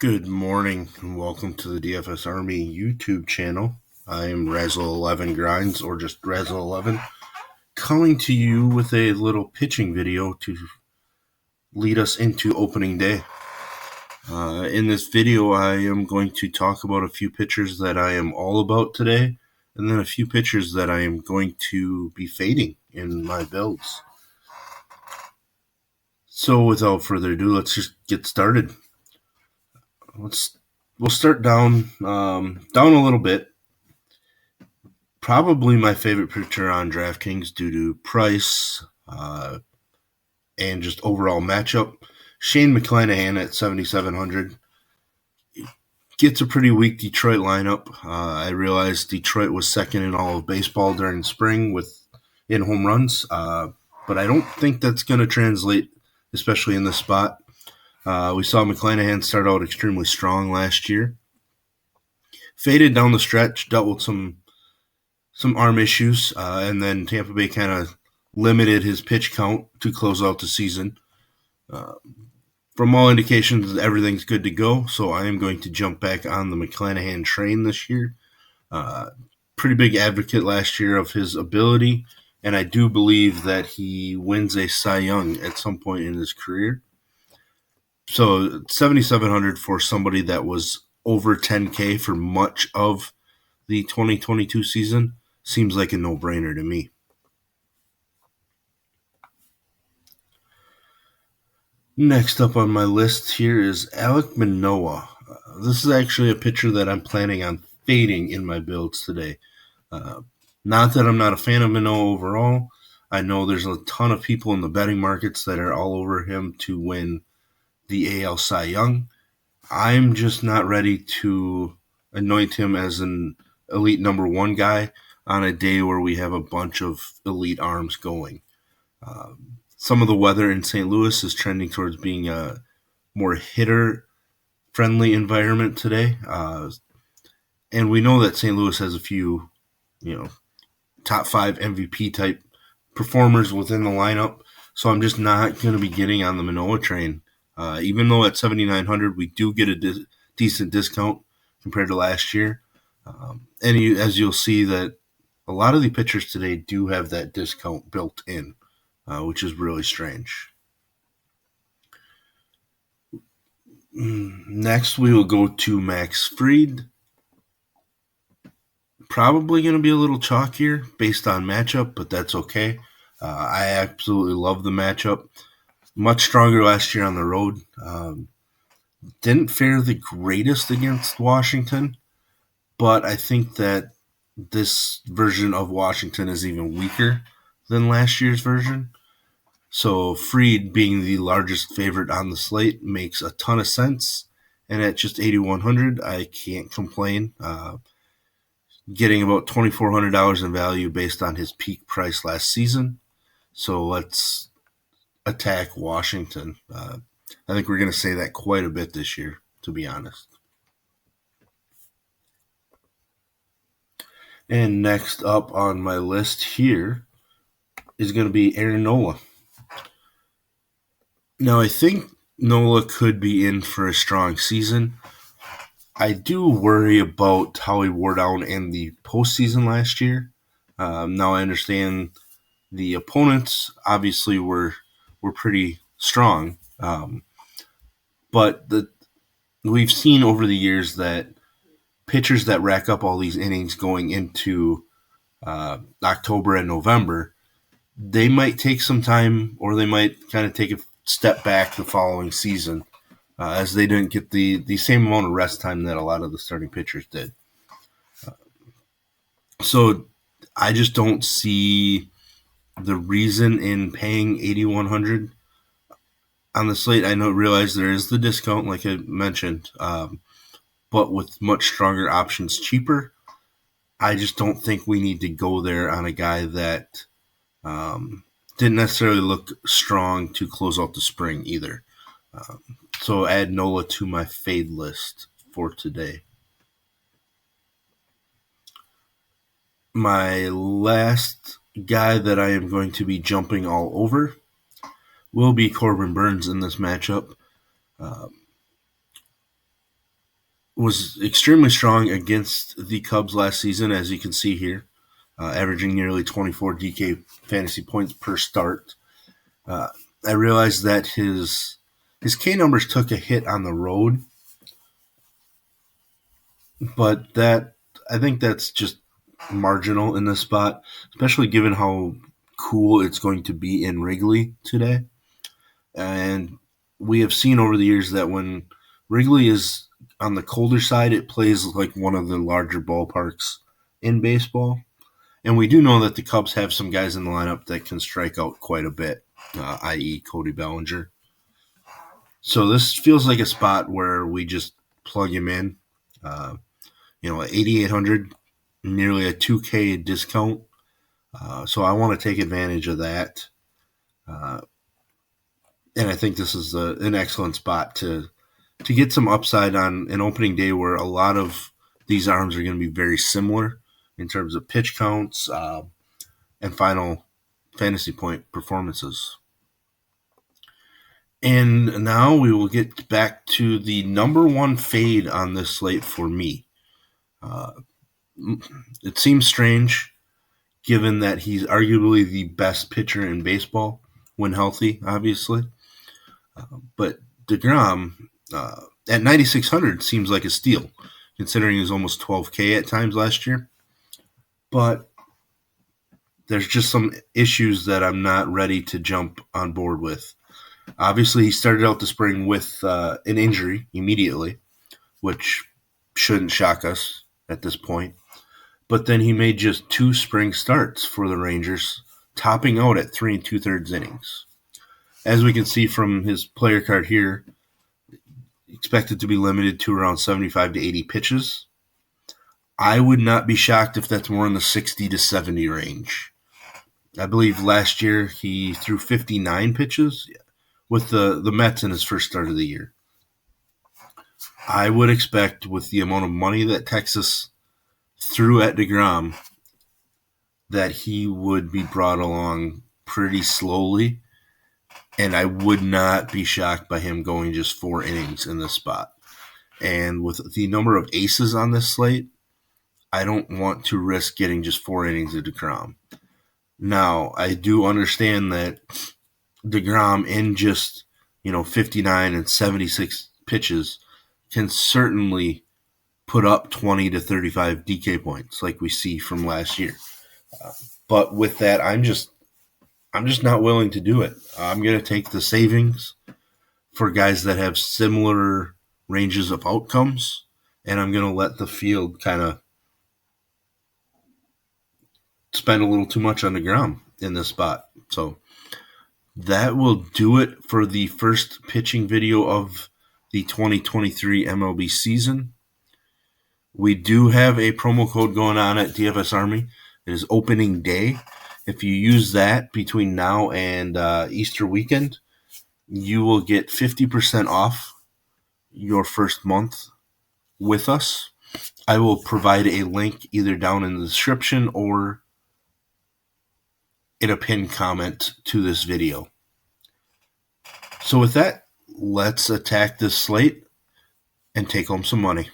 Good morning and welcome to the DFS Army YouTube channel. I am Razzle11 Grinds, or just Razzle11, coming to you with a little pitching video to lead us into opening day. In this video, I am going to talk about a few pitchers that I am all about today, and then a few pitchers that I am going to be fading in my builds. So without further ado, let's just get started. We'll start down a little bit. Probably my favorite pitcher on DraftKings due to price and just overall matchup. Shane McClanahan at 7,700 gets a pretty weak Detroit lineup. I realized Detroit was second in all of baseball during spring in home runs, but I don't think that's going to translate, especially in this spot. We saw McClanahan start out extremely strong last year. Faded down the stretch, dealt with some arm issues, and then Tampa Bay kind of limited his pitch count to close out the season. From all indications, everything's good to go, so I am going to jump back on the McClanahan train this year. Pretty big advocate last year of his ability, and I do believe that he wins a Cy Young at some point in his career. So 7,700 for somebody that was over 10K for much of the 2022 season seems like a no-brainer to me. Next up on my list here is Alek Manoah. This is actually a pitcher that I'm planning on fading in my builds today. Not that I'm not a fan of Manoah overall. I know there's a ton of people in the betting markets that are all over him to win the AL Cy Young. I'm just not ready to anoint him as an elite number one guy on a day where we have a bunch of elite arms going. Some of the weather in St. Louis is trending towards being a more hitter-friendly environment today. And we know that St. Louis has a few, top 5 MVP-type performers within the lineup. So I'm just not going to be getting on the Manoah train. Even though at 7,900 we do get a decent discount compared to last year. As you'll see that a lot of the pitchers today do have that discount built in, which is really strange. Next, we will go to Max Fried. Probably going to be a little chalkier based on matchup, but that's okay. I absolutely love the matchup. Much stronger last year on the road. Didn't fare the greatest against Washington, but I think that this version of Washington is even weaker than last year's version. So Fried being the largest favorite on the slate makes a ton of sense. And at just 8,100, I can't complain. Getting about $2,400 in value based on his peak price last season. So let's attack Washington. I think we're going to say that quite a bit this year, to be honest. And next up on my list here is going to be Aaron Nola. Now, I think Nola could be in for a strong season. I do worry about how he wore down in the postseason last year. Now, I understand the opponents obviously were pretty strong, but we've seen over the years that pitchers that rack up all these innings going into October and November, they might take some time, or they might kind of take a step back the following season, as they didn't get the same amount of rest time that a lot of the starting pitchers did. So I just don't see the reason in paying $8,100 on the slate. I realize there is the discount, like I mentioned, but with much stronger options cheaper, I just don't think we need to go there on a guy that didn't necessarily look strong to close out the spring either. So add Nola to my fade list for today. My last guy that I am going to be jumping all over will be Corbin Burnes in this matchup. was extremely strong against the Cubs last season, as you can see here, averaging nearly 24 DK fantasy points per start. I realized that his K numbers took a hit on the road, but I think that's just marginal in this spot, especially given how cool it's going to be in Wrigley today. And we have seen over the years that when Wrigley is on the colder side, it plays like one of the larger ballparks in baseball. And we do know that the Cubs have some guys in the lineup that can strike out quite a bit, i.e., Cody Bellinger. So this feels like a spot where we just plug him in. Uh, 8,800, nearly a 2K discount. So I want to take advantage of that. And I think this is an excellent spot to get some upside on an opening day where a lot of these arms are going to be very similar in terms of pitch counts and final fantasy point performances. And now we will get back to the number one fade on this slate for me. It seems strange given that he's arguably the best pitcher in baseball when healthy, obviously. But DeGrom at 9,600 seems like a steal, considering he was almost 12K at times last year. But there's just some issues that I'm not ready to jump on board with. Obviously, he started out the spring with an injury immediately, which shouldn't shock us at this point. But then he made just 2 spring starts for the Rangers, topping out at 3 2/3 innings. As we can see from his player card here, expected to be limited to around 75 to 80 pitches. I would not be shocked if that's more in the 60 to 70 range. I believe last year he threw 59 pitches with the Mets in his first start of the year. I would expect, with the amount of money that Texas threw at DeGrom, that he would be brought along pretty slowly, and I would not be shocked by him going just 4 innings in this spot. And with the number of aces on this slate, I don't want to risk getting just 4 innings of DeGrom. Now, I do understand that DeGrom in just 59 and 76 pitches can certainly put up 20 to 35 DK points like we see from last year. But with that, I'm just not willing to do it. I'm going to take the savings for guys that have similar ranges of outcomes, and I'm going to let the field kind of spend a little too much on DeGrom in this spot. So that will do it for the first pitching video of the 2023 MLB season. We do have a promo code going on at DFS Army. It is opening day. If you use that between now and Easter weekend, you will get 50% off your first month with us. I will provide a link either down in the description or in a pinned comment to this video. So with that, let's attack this slate and take home some money.